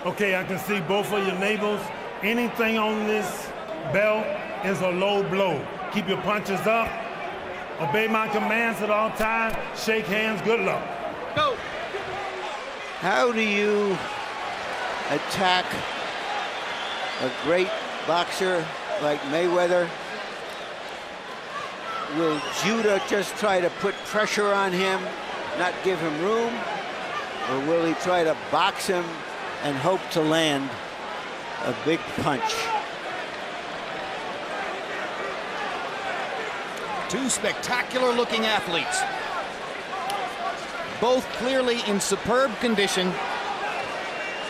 Okay, I can see both of your neighbors. Anything on this belt is a low blow. Keep your punches up. Obey my commands at all times. Shake hands. Good luck. Go. How do you attack a great boxer like Mayweather? Will Judah just try to put pressure on him, not give him room? Or will he try to box him and hope to land a big punch? Two spectacular-looking athletes. Both clearly in superb condition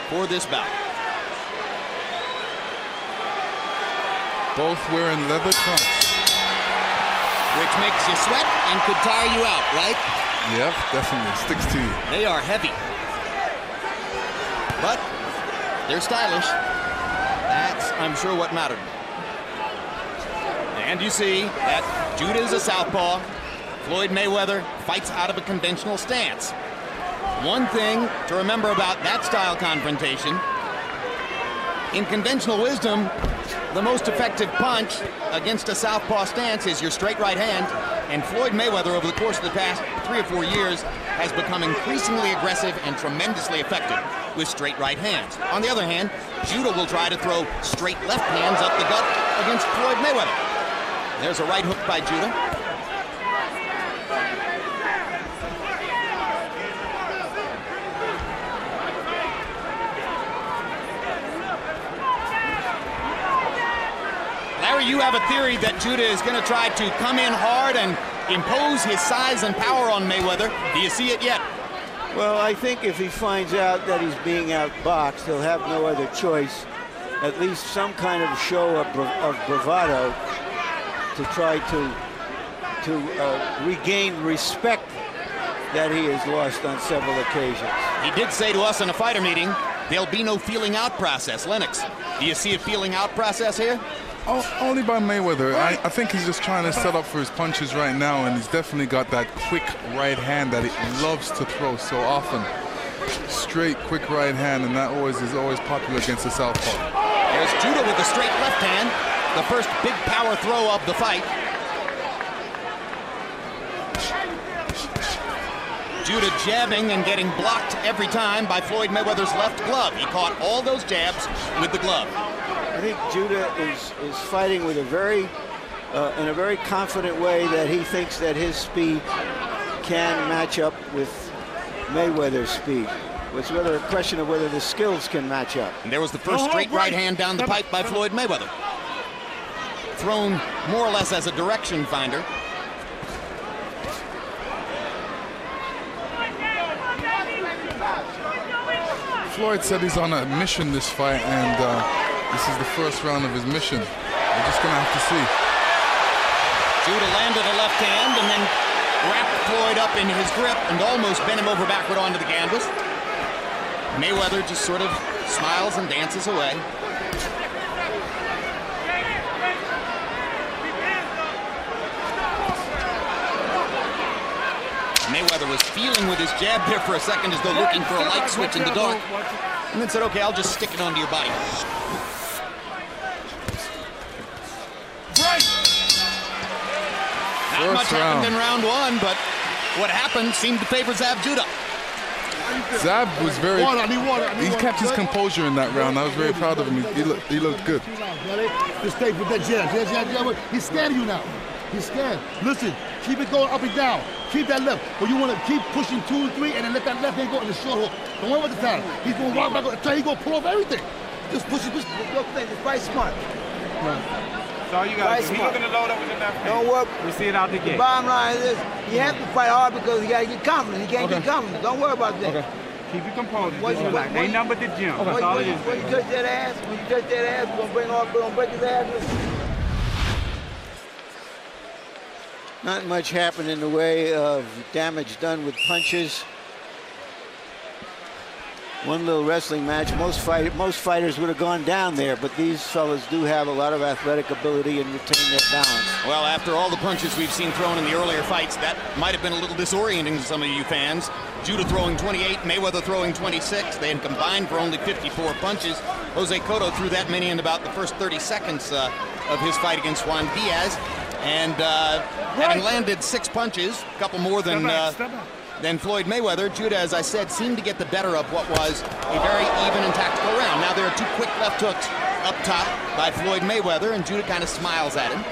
for this bout. Both wearing leather trunks. Which makes you sweat and could tire you out, right? Yep, definitely. Sticks to you. They are heavy. But they're stylish. That's, I'm sure, what mattered. And you see that Judah is a southpaw. Floyd Mayweather fights out of a conventional stance. One thing to remember about that style confrontation, in conventional wisdom, the most effective punch against a southpaw stance is your straight right hand, and Floyd Mayweather over the course of the past 3 or 4 years has become increasingly aggressive and tremendously effective with straight right hands. On the other hand, Judah will try to throw straight left hands up the gut against Floyd Mayweather. There's a right hook by Judah. Larry, you have a theory that Judah is going to try to come in hard and impose his size and power on Mayweather. Do you see it yet? Well, I think if he finds out that he's being outboxed, he'll have no other choice. At least some kind of show of bravado to try to regain respect that he has lost on several occasions. He did say to us in a fighter meeting, there'll be no feeling out process. Lennox, do you see a feeling out process here? Only by Mayweather. I think he's just trying to set up for his punches right now, and he's definitely got that quick right hand that he loves to throw so often. Straight, quick right hand, and that is always popular against the southpaw. There's Judah with the straight left hand, the first big power throw of the fight. Judah jabbing and getting blocked every time by Floyd Mayweather's left glove. He caught all those jabs with the glove. I think Judah is fighting with in a very confident way that he thinks that his speed can match up with Mayweather's speed. It's rather a question of whether the skills can match up. And there was the first straight right hand down the pipe by Floyd Mayweather. Thrown more or less as a direction finder. Floyd said he's on a mission this fight, and this is the first round of his mission. We're just going to have to see. Judah landed a left hand and then wrapped Floyd up in his grip and almost bent him over backward onto the canvas. Mayweather just sort of smiles and dances away. Mayweather was feeling with his jab there for a second as though looking for a light switch in the dark. And then said, okay, I'll just stick it onto your body. Not much happened in round one, but what happened seemed to favor Zab Judah. Zab was very... He kept his composure in that round. I was very proud of him. He looked good. Just stay with that jab. He's scared of you now. He's scared. Listen, keep it going up and down. Keep that left. But you want to keep pushing 2 and 3 and then let that left hand go in the short hook. Don't worry about the time. He's going to walk back on the time. He's going to pull off everything. Just push it. Just fight smart. So all you got to do, he's looking to load up with the left hand. Don't work. We see it out the gate. The bottom line is, you have to fight hard because you got to get confident. You can't get confident. Don't worry about that. Okay. Keep your composure. They numbered the gym. That's all it is. When you touch that ass, we're going to break his ass. Not much happened in the way of damage done with punches. One little wrestling match. Most fighters would have gone down there, but these fellas do have a lot of athletic ability and retain their balance. Well, after all the punches we've seen thrown in the earlier fights, that might have been a little disorienting to some of you fans. Judah throwing 28, Mayweather throwing 26. They had combined for only 54 punches. Jose Cotto threw that many in about the first 30 seconds of his fight against Juan Diaz. And having landed 6 punches, a couple more than Floyd Mayweather, Judah, as I said, seemed to get the better of what was a very even and tactical round. Now there are 2 quick left hooks up top by Floyd Mayweather, and Judah kind of smiles at him.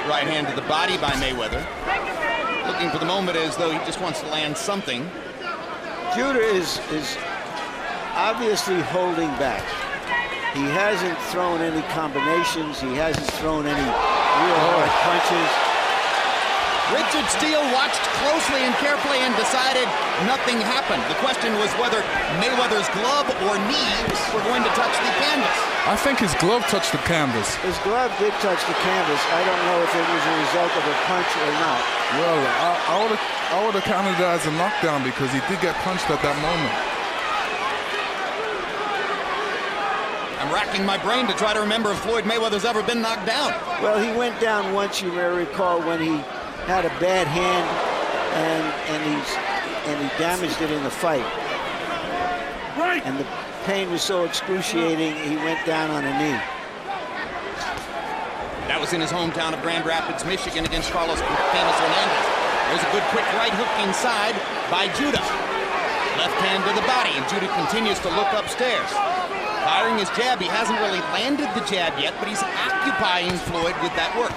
Right hand to the body by Mayweather. Looking for the moment as though he just wants to land something. Judah is obviously holding back. He hasn't thrown any combinations. He hasn't thrown any real hard punches. Richard Steele watched closely and carefully and decided nothing happened. The question was whether Mayweather's glove or knee were going to touch the canvas. I think his glove touched the canvas. His glove did touch the canvas. I don't know if it was a result of a punch or not. Well, I would have counted that as a knockdown because he did get punched at that moment. I'm racking my brain to try to remember if Floyd Mayweather's ever been knocked down. Well, he went down once, you may recall, when he had a bad hand and he damaged it in the fight. Right. And the pain was so excruciating, he went down on a knee. That was in his hometown of Grand Rapids, Michigan, against Carlos Famous Hernandez. There's a good quick right hook inside by Judah. Left hand to the body, and Judah continues to look upstairs. Firing his jab, he hasn't really landed the jab yet, but he's occupying Floyd with that work.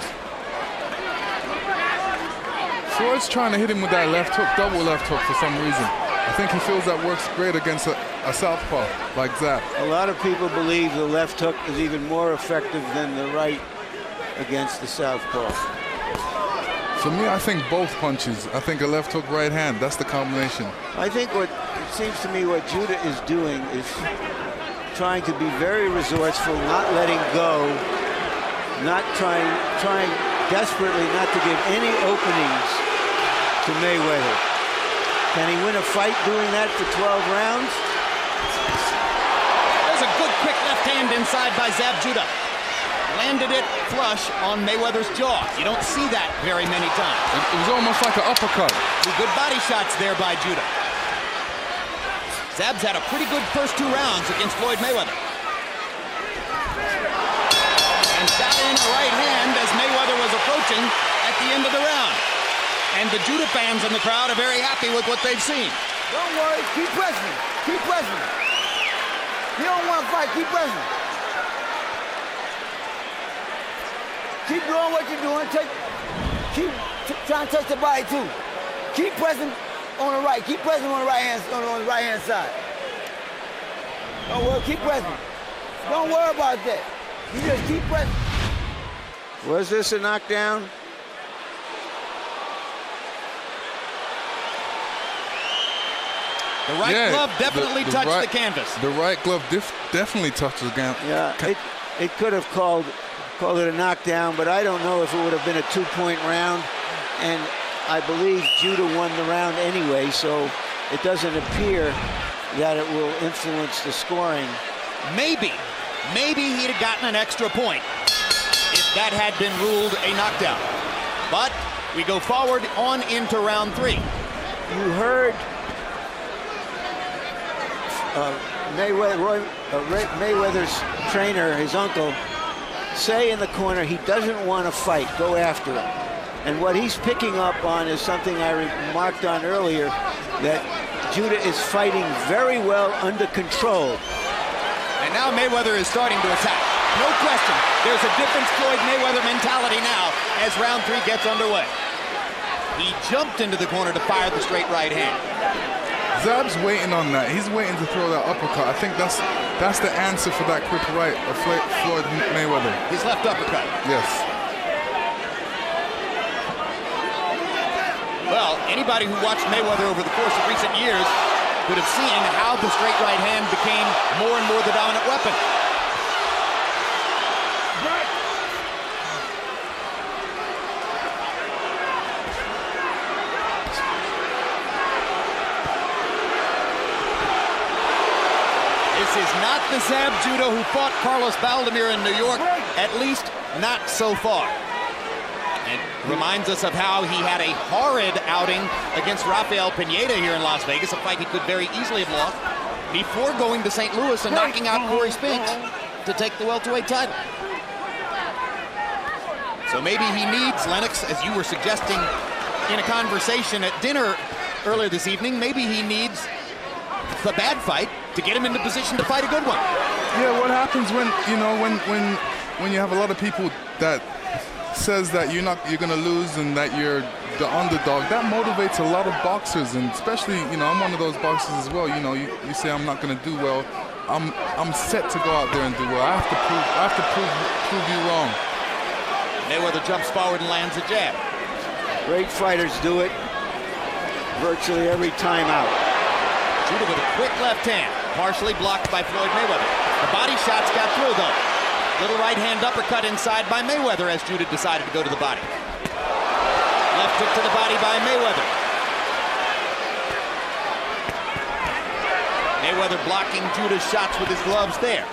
Floyd's trying to hit him with that left hook, double left hook for some reason. I think he feels that works great against a southpaw like Zab. A lot of people believe the left hook is even more effective than the right against the southpaw. For me, I think both punches. I think a left hook, right hand, that's the combination. I think what it seems to me what Judah is doing is trying to be very resourceful, not letting go, not trying desperately not to give any openings to Mayweather. Can he win a fight doing that for 12 rounds? There's a good quick left hand inside by Zab Judah. Landed it flush on Mayweather's jaw. You don't see that very many times. It was almost like an uppercut. 2 good body shots there by Judah. Zab's had a pretty good first 2 rounds against Floyd Mayweather. And shot in a right hand as Mayweather was approaching at the end of the round. And the Judah fans in the crowd are very happy with what they've seen. Don't worry, keep pressing. Keep pressing. You don't want to fight, keep pressing. Keep doing what you're doing. Keep trying to touch the body too. Keep pressing on the right. Keep pressing on the right hand side. Don't worry, keep pressing. Don't worry about that. You just keep pressing. Was this a knockdown? The right glove definitely touched the canvas. The right glove definitely touched the canvas. Yeah, it could have called it a knockdown, but I don't know if it would have been a 2-point round. And I believe Judah won the round anyway, so it doesn't appear that it will influence the scoring. Maybe he'd have gotten an extra point if that had been ruled a knockdown. But we go forward on into round 3. You heard Mayweather's trainer, his uncle, say in the corner he doesn't want to fight, go after him. And what he's picking up on is something I remarked on earlier, that Judah is fighting very well under control. And now Mayweather is starting to attack. No question, there's a different Floyd Mayweather mentality now as round 3 gets underway. He jumped into the corner to fire the straight right hand. Zab's waiting on that. He's waiting to throw that uppercut. I think that's the answer for that quick right of Floyd Mayweather. His left uppercut. Yes. Well, anybody who watched Mayweather over the course of recent years could have seen how the straight right hand became more and more the dominant weapon. This is not the Zab Judah who fought Carlos Valdemir in New York, at least not so far. It reminds us of how he had a horrid outing against Rafael Pineda here in Las Vegas, a fight he could very easily have lost, before going to St. Louis and knocking out Corey Spinks to take the welterweight title. So maybe he needs, Lennox, as you were suggesting in a conversation at dinner earlier this evening, maybe he needs the bad fight to get him into position to fight a good one. Yeah, what happens when, you know, when you have a lot of people that says that you're going to lose and that you're the underdog, that motivates a lot of boxers, and especially, you know, I'm one of those boxers as well. You know, you say I'm not going to do well. I'm set to go out there and do well. I have to prove you wrong. Mayweather jumps forward and lands a jab. Great fighters do it virtually every time out. Judah with a quick left hand, partially blocked by Floyd Mayweather. The body shots got through, though. Little right hand uppercut inside by Mayweather as Judah decided to go to the body. Left hook to the body by Mayweather. Mayweather blocking Judah's shots with his gloves there.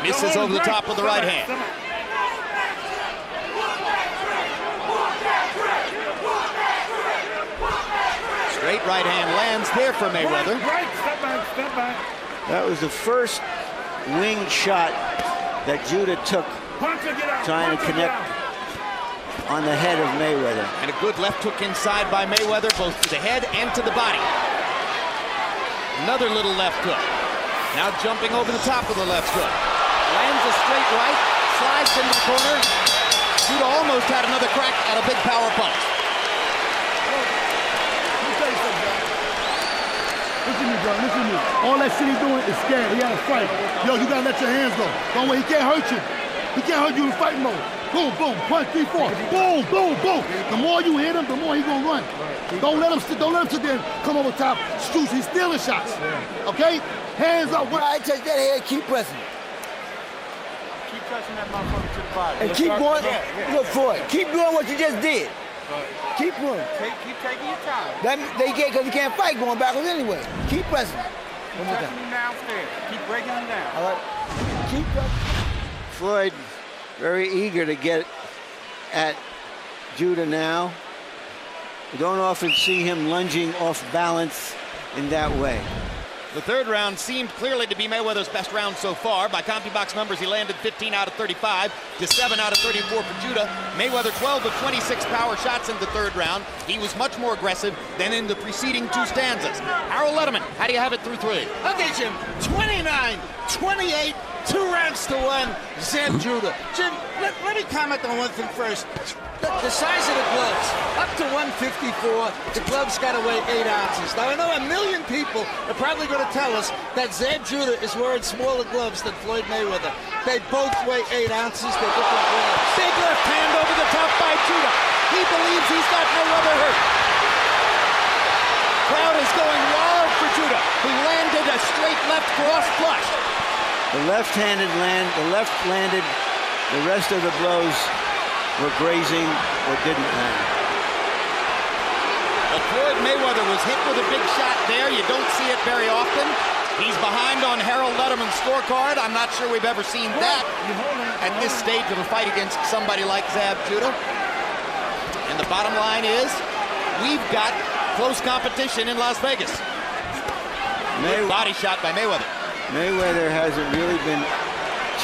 Misses over the top with the right hand. Straight right hand lands there for Mayweather. Step back, step back. That was the first winged shot that Judah took, trying to connect on the head of Mayweather. And a good left hook inside by Mayweather, both to the head and to the body. Another little left hook. Now jumping over the top of the left hook. Lands a straight right, slides into the corner. Judah almost had another crack at a big power punch. Listen to me, bro. Listen to me. All that shit he's doing is scared. He had a fight. Yo, you gotta let your hands go. Don't worry, he can't hurt you. He can't hurt you in fight mode. Boom, boom, punch, 3, 4. Boom, boom, boom. The more you hit him, the more he gonna run. Don't let him sit there and come over top. Shoot, he's stealing shots. Okay? Hands up. When I touch that head, keep pressing. Keep touching that motherfucker to the body. And keep going. Look for it. Keep doing what you just did. Keep doing. Keep taking your time. They can't, because he can't fight going backwards anyway. Keep pressing. Keep touching him downstairs. Keep breaking him down. All right. Keep pressing. Floyd very eager to get at Judah now. You don't often see him lunging off balance in that way. The third round seemed clearly to be Mayweather's best round so far. By CompuBox numbers, he landed 15 out of 35 to 7 out of 34 for Judah. Mayweather 12 of 26 power shots in the third round. He was much more aggressive than in the preceding two stanzas. Harold Letterman, how do you have it through three? Okay, Jim, 29, 28, 2 rounds to 1, Zab Judah. Jim, let me comment on one thing first. The size of the gloves, up to 154, the gloves got to weigh 8 ounces. Now, I know a million people are probably going to tell us that Zab Judah is wearing smaller gloves than Floyd Mayweather. They both weigh 8 ounces. They're different gloves. Big left hand over the top by Judah. He believes he's got Mayweather hurt. Crowd is going wild for Judah, who landed a straight left cross flush. The left landed. The rest of the blows were grazing or didn't land. But Floyd Mayweather was hit with a big shot there. You don't see it very often. He's behind on Harold Letterman's scorecard. I'm not sure we've ever seen that at this stage of a fight against somebody like Zab Judah. And the bottom line is, we've got close competition in Las Vegas. Body shot by Mayweather. Mayweather hasn't really been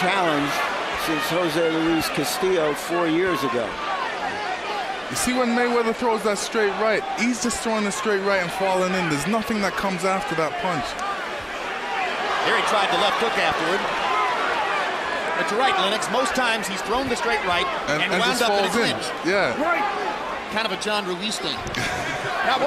challenged since Jose Luis Castillo 4 years ago. You see, when Mayweather throws that straight right, he's just throwing the straight right and falling in. There's nothing that comes after that punch. Here he tried the left hook afterward. But you're right, Lennox. Most times he's thrown the straight right and wound just up in a falls in. clinch. Yeah. Kind of a John Ruiz thing.